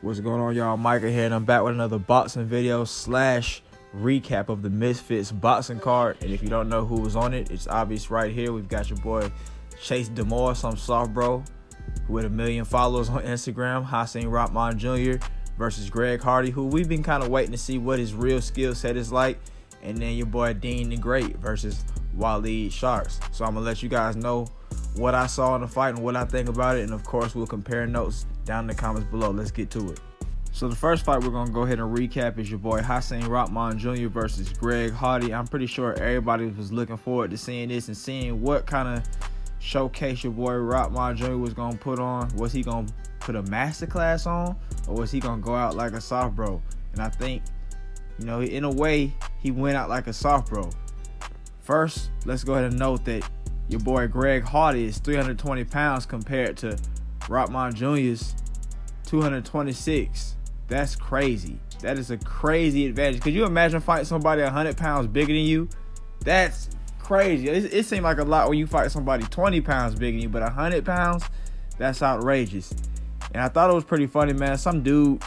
What's going on, y'all? Micah here, and I'm back with another boxing video slash recap of the Misfits boxing card. And if you don't know who was on it, it's obvious right here. We've got your boy chasedemoor, some soft bro with 1 million followers on Instagram, Hasim Rahman Jr. versus Greg Hardy, who we've been kind of waiting to see what his real skill set is like. And then your boy Dean the Great versus Waleed Sharks. So I'm gonna let you guys know what I saw in the fight and what I think about it, and of course we'll compare notes down in the comments below. Let's get to it. So the first fight we're gonna go ahead and recap is your boy Hasim Rahman Jr. versus Greg Hardy. I'm pretty sure everybody was looking forward to seeing this and seeing what kind of showcase your boy Rahman Jr. was gonna put on. Was he gonna put a masterclass on, or was he gonna go out like a soft bro? And I think, you know, in a way, he went out like a soft bro. First, let's go ahead and note that your boy Greg Hardy is 320 pounds compared to Rahman Jr.'s 226. That's crazy. That is a crazy advantage. Could you imagine fighting somebody 100 pounds bigger than you? That's crazy. It seemed like a lot when you fight somebody 20 pounds bigger than you, but 100 pounds, that's outrageous. And I thought it was pretty funny, man. Some dude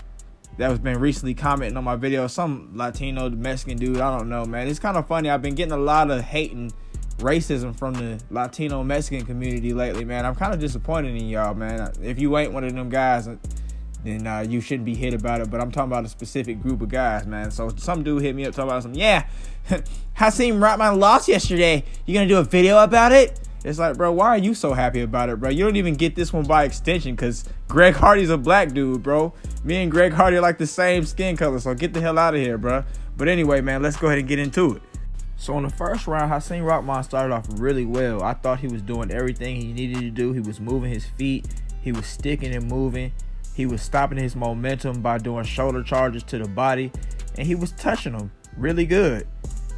that was been recently commenting on my video, some Latino, Mexican dude, I don't know, man. It's kind of funny. I've been getting a lot of hate and racism from the Latino Mexican community lately, man. I'm kind of disappointed in y'all, man. If you ain't one of them guys, then you shouldn't be hit about it. But I'm talking about a specific group of guys, man. So some dude hit me up talking about something. Yeah, Hasim Rahman lost yesterday. You gonna do a video about it? It's like, bro, why are you so happy about it, bro? You don't even get this one by extension because Greg Hardy's a black dude, bro. Me and Greg Hardy are like the same skin color, so get the hell out of here, bro. But anyway, man, let's go ahead and get into it. So in the first round, Hasim Rahman started off really well. I thought he was doing everything he needed to do. He was moving his feet. He was sticking and moving. He was stopping his momentum by doing shoulder charges to the body. And he was touching them really good.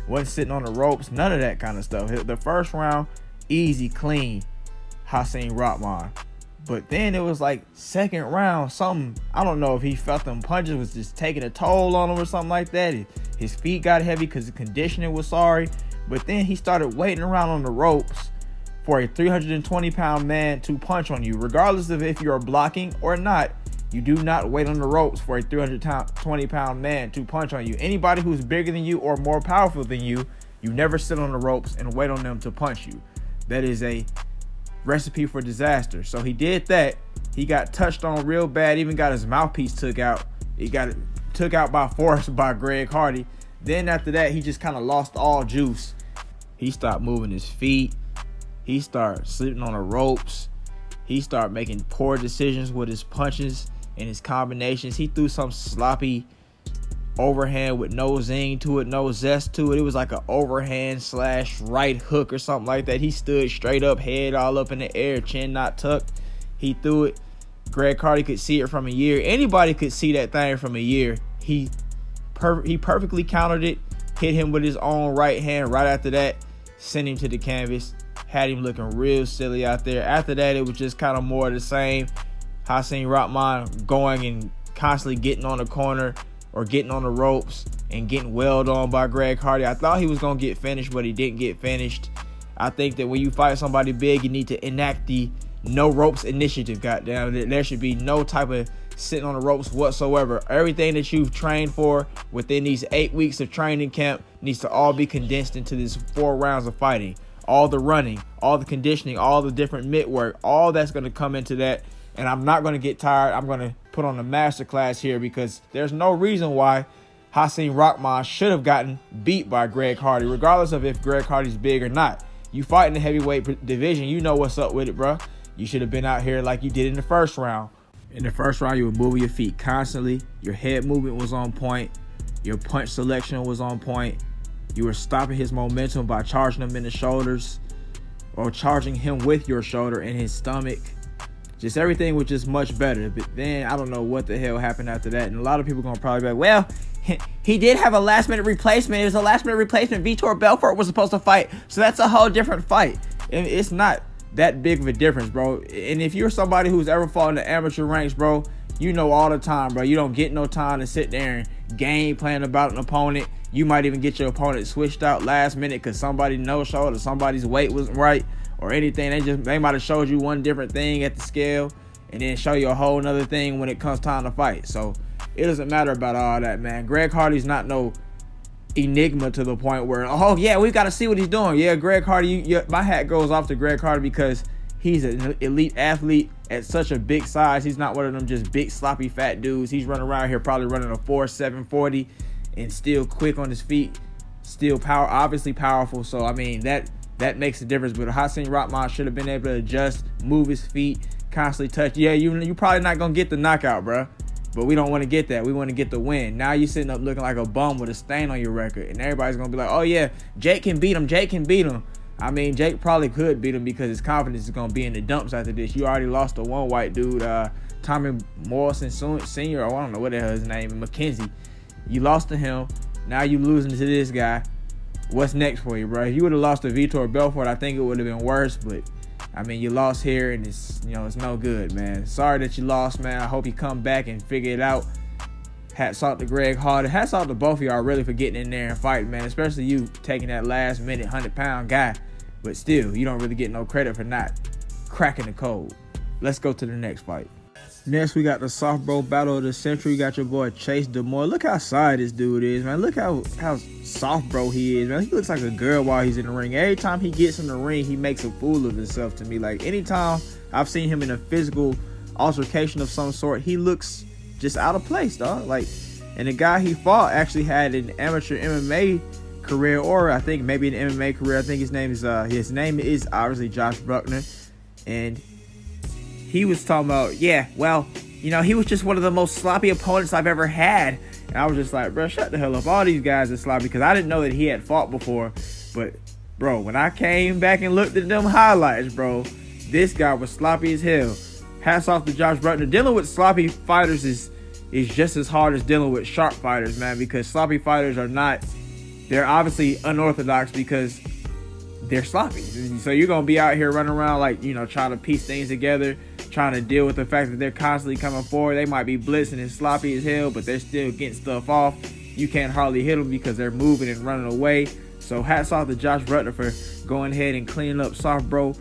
Wasn't sitting on the ropes, none of that kind of stuff. The first round, easy, clean, Hasim Rahman. But then it was like second round, something, I don't know if he felt them punches was just taking a toll on him or something like that. His feet got heavy because the conditioning was sorry. But then he started waiting around on the ropes for a 320-pound man to punch on you. Regardless of if you're blocking or not, you do not wait on the ropes for a 320-pound man to punch on you. Anybody who's bigger than you or more powerful than you, you never sit on the ropes and wait on them to punch you. That is a recipe for disaster. So he did that. He got touched on real bad, even got his mouthpiece took out. He got it took out by force by Greg Hardy. Then after that, he just kind of lost all juice. He stopped moving his feet. He started slipping on the ropes. He started making poor decisions with his punches and his combinations. He threw some sloppy overhand with no zing to it, no zest to it. It was like an overhand slash right hook or something like that. He stood straight up, head all up in the air, chin not tucked. He threw it. Greg Hardy could see it from a year. Anybody could see that thing from a year. He perfectly countered it, hit him with his own right hand right after that, sent him to the canvas, had him looking real silly out there. After that, it was just kind of more of the same. Hasim Rahman going and constantly getting on the corner or getting on the ropes and getting wailed on by Greg Hardy. I thought he was going to get finished, but he didn't get finished. I think that when you fight somebody big, you need to enact the no ropes initiative. Goddamn, there should be no type of sitting on the ropes whatsoever. Everything that you've trained for within these 8 weeks of training camp needs to all be condensed into this 4 rounds of fighting. All the running, all the conditioning, all the different mitt work, all that's going to come into that. And I'm not going to get tired. I'm going to put on a masterclass here because there's no reason why Hasim Rahman should have gotten beat by Greg Hardy, regardless of if Greg Hardy's big or not. You fight in the heavyweight division, you know what's up with it, bro. You should have been out here like you did in the first round. In the first round, you were moving your feet constantly. Your head movement was on point. Your punch selection was on point. You were stopping his momentum by charging him in the shoulders or charging him with your shoulder and his stomach. Just everything was just much better. But then I don't know what the hell happened after that. And a lot of people are going to probably be like, well, he did have a last-minute replacement. It was a last-minute replacement. Vitor Belfort was supposed to fight. So that's a whole different fight. And it's not that big of a difference, bro. And if you're somebody who's ever fought in the amateur ranks, bro, you know all the time, bro. You don't get no time to sit there and game plan about an opponent. You might even get your opponent switched out last minute because somebody no-showed or somebody's weight wasn't right or anything. They might have showed you one different thing at the scale. and then show you a whole nother thing when it comes time to fight. So it doesn't matter about all that, man. Greg Hardy's not no enigma to the point where, oh yeah, we got to see what he's doing. Yeah, Greg Hardy, my hat goes off to Greg Hardy because he's an elite athlete at such a big size. He's not one of them just big sloppy fat dudes. He's running around here probably running a 4.7 40 and still quick on his feet, still obviously powerful. So I mean that makes a difference. But Hasim Rahman should have been able to adjust, move his feet, constantly touch. Yeah, you probably not gonna get the knockout, bro. But we don't want to get that. We want to get the win. Now you sitting up looking like a bum with a stain on your record. And everybody's going to be like, oh, yeah, Jake can beat him. Jake can beat him. I mean, Jake probably could beat him because his confidence is going to be in the dumps after this. You already lost to one white dude, Tommy Morrison Sr., or I don't know what the hell his name is, McKenzie. You lost to him. Now you losing to this guy. What's next for you, bro? If you would have lost to Vitor Belfort, I think it would have been worse. But, I mean, you lost here, and it's no good, man. Sorry that you lost, man. I hope you come back and figure it out. Hats off to Greg Hardy. Hats off to both of y'all really for getting in there and fighting, man. Especially you taking that last minute 100-pound guy. But still, you don't really get no credit for not cracking the code. Let's go to the next fight. Next, we got the soft bro battle of the century. You got your boy chasedemoor. Look how side this dude is, man. Look how soft bro he is, man. He looks like a girl while he's in the ring. Every time he gets in the ring, he makes a fool of himself to me. Like, anytime I've seen him in a physical altercation of some sort, he looks just out of place, dog. Like, and the guy he fought actually had an amateur MMA career, or I think maybe an MMA career. I think his name is obviously Josh Brueckner, and he was talking about, yeah, well, he was just one of the most sloppy opponents I've ever had. And I was just like, bro, shut the hell up. All these guys are sloppy, because I didn't know that he had fought before. But, bro, when I came back and looked at them highlights, bro, this guy was sloppy as hell. Hats off to Josh Brueckner. Dealing with sloppy fighters is just as hard as dealing with sharp fighters, man, because sloppy fighters they're obviously unorthodox because they're sloppy. So you're going to be out here running around like, trying to piece things together, trying to deal with the fact that they're constantly coming forward. They might be blitzing and sloppy as hell, but they're still getting stuff off. You can't hardly hit them because they're moving and running away. So hats off to Josh Brueckner for going ahead and cleaning up soft bro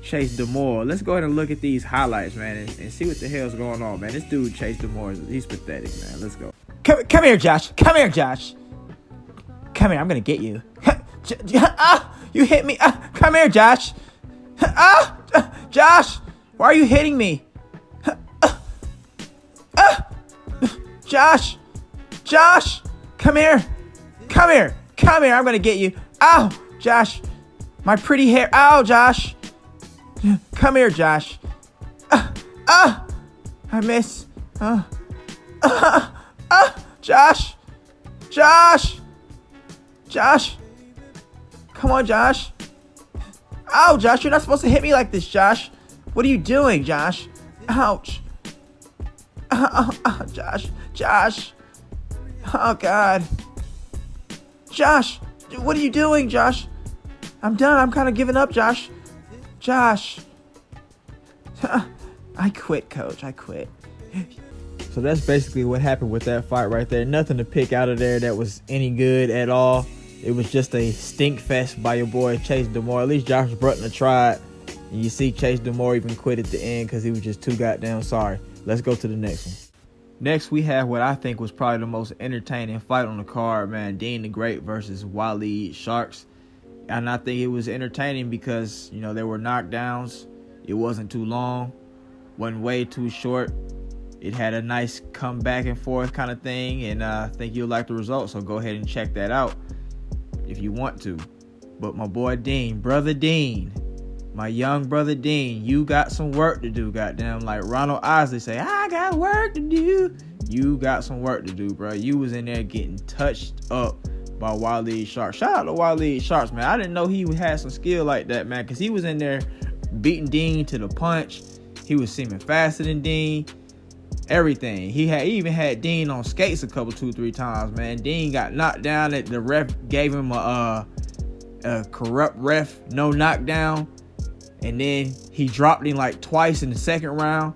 chasedemoor. Let's go ahead and look at these highlights, man, and see what the hell's going on, man. This dude chasedemoor, he's pathetic, man. Let's go. Come here, Josh. Come here, Josh. Come here, I'm gonna get you. You hit me. Come here, Josh. Josh, why are you hitting me? Josh, come here. I'm gonna get you. Ow, Josh, my pretty hair. Ow, Josh. Come here, Josh. I miss. Josh. Come on, Josh. Ow, Josh, you're not supposed to hit me like this, Josh. What are you doing, Josh? Ouch. Josh. Oh, God. Josh, what are you doing, Josh? I'm done. I'm kind of giving up, Josh. I quit, coach. I quit. So that's basically what happened with that fight right there. Nothing to pick out of there that was any good at all. It was just a stink fest by your boy chasedemoor. At least Josh Brueckner tried. And you see chasedemoor even quit at the end because he was just too goddamn sorry. Let's go to the next one. Next, we have what I think was probably the most entertaining fight on the card, man. Dean the Great versus Waleed Sharks. And I think it was entertaining because, there were knockdowns. It wasn't too long. Wasn't way too short. It had a nice come back and forth kind of thing. And I think you'll like the result. So go ahead and check that out if you want to. But my boy Dean, brother Dean, my young brother Dean, you got some work to do, goddamn. Like Ronald Isley say, I got work to do. You got some work to do, bro. You was in there getting touched up by Waleed Sharks. Shout out to Waleed Sharks, man. I didn't know he had some skill like that, man, because he was in there beating Dean to the punch. He was seeming faster than Dean. Everything. He even had Dean on skates a couple, 2-3 times, man. Dean got knocked down. The ref gave him a corrupt ref, no knockdown. And then he dropped him like twice in the second round.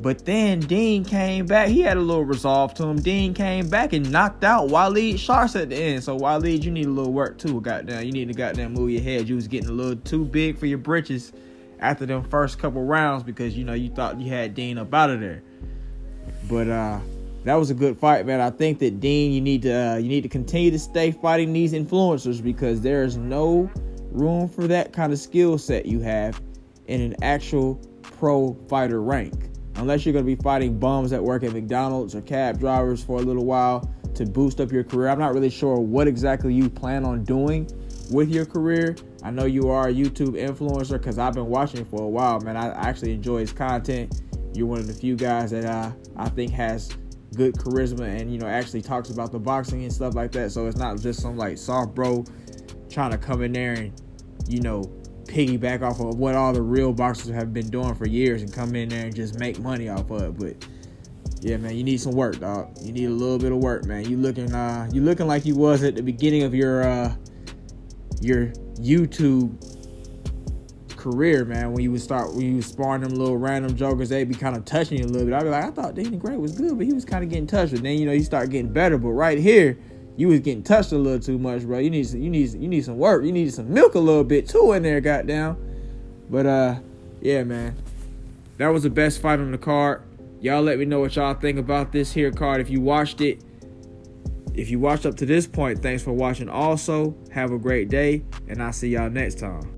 But then Dean came back. He had a little resolve to him. Dean came back and knocked out Waleed Sharks at the end. So Waleed, you need a little work too, goddamn. You need to goddamn move your head. You was getting a little too big for your britches after them first couple rounds because, you know, you thought you had Dean up out of there. But that was a good fight, man. I think that Dean, you need to continue to stay fighting these influencers because there is no room for that kind of skill set you have in an actual pro fighter rank. Unless you're going to be fighting bums that work at McDonald's or cab drivers for a little while to boost up your career. I'm not really sure what exactly you plan on doing with your career. I know you are a YouTube influencer because I've been watching for a while, man. I actually enjoy his content. You're one of the few guys that I think has good charisma and, you know, actually talks about the boxing and stuff like that. So it's not just some like soft bro trying to come in there and, you know, piggyback off of what all the real boxers have been doing for years and come in there and just make money off of it. But yeah, man, you need some work, dog. You need a little bit of work, man. You looking like you was at the beginning of your YouTube career, man. When you was sparring them little random jokers, they'd be kind of touching you a little bit. I'd be like, I thought Danny Gray was good, but he was kind of getting touched. But then, you know, you start getting better. But right here, you was getting touched a little too much, bro. You need some work. You need some milk a little bit too in there, goddamn. But yeah, man, that was the best fight on the card. Y'all let me know what y'all think about this here card. If you watched it, if you watched up to this point, thanks for watching. Also, have a great day, and I'll see y'all next time.